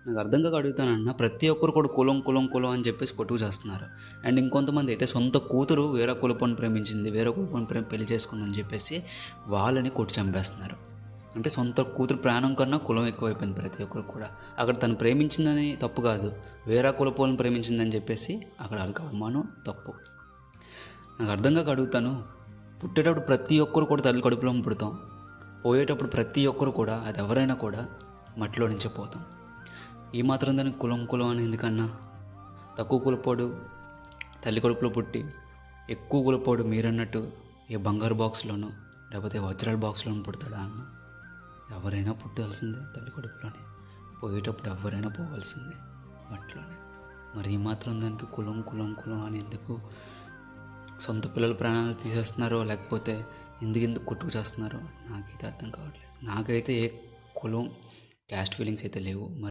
నాకు అర్థం కాక అడుగుతానన్న, ప్రతి ఒక్కరు కూడా కులం కులం కులం అని చెప్పేసి కొట్టుకు చేస్తున్నారు. అండ్ ఇంకొంతమంది అయితే సొంత కూతురు వేరే కులపోని ప్రేమించింది, వేరే కులపోని పెళ్లి చేసుకుందని చెప్పేసి వాళ్ళని కొట్టి చంపేస్తున్నారు. అంటే సొంత కూతురు ప్రాణం కన్నా కులం ఎక్కువైపోయింది ప్రతి ఒక్కరు కూడా. అక్కడ తను ప్రేమించిందని తప్పు కాదు, వేరే కులపోలను ప్రేమించిందని చెప్పేసి అక్కడ వాళ్ళకి అవమానం తప్పు. నాకు అర్థం కాక అడుగుతాను, పుట్టేటప్పుడు ప్రతి ఒక్కరు కూడా తల్లి కడుపులో పుడతాం, పోయేటప్పుడు ప్రతి ఒక్కరు కూడా, అది ఎవరైనా కూడా మట్టిలో నుంచే పోతాం. ఈ మాత్రం దానికి కులం కులం అని ఎందుకన్నా? తక్కువ కులపోడు తల్లి కడుపులో పుట్టి, ఎక్కువ కులపోడు మీరన్నట్టు ఏ బంగారు బాక్స్లోనో లేకపోతే వజ్రాల బాక్స్లోనూ పుడతాడా అన్న? ఎవరైనా పుట్టాల్సిందే తల్లి కడుపులోనే, పోయేటప్పుడు ఎవరైనా పోవాల్సిందే మట్టిలోనే. మరి ఈ మాత్రం దానికి కులం కులం కులం అని ఎందుకు? సొంత పిల్లల ప్రాణాలు తీసేస్తున్నారో లేకపోతే ఎందుకు కొట్టుకు చేస్తున్నారో నాకైతే అర్థం కావట్లేదు. నాకైతే ఏ కులం క్యాస్ట్ ఫీలింగ్స్ అయితే లేవు.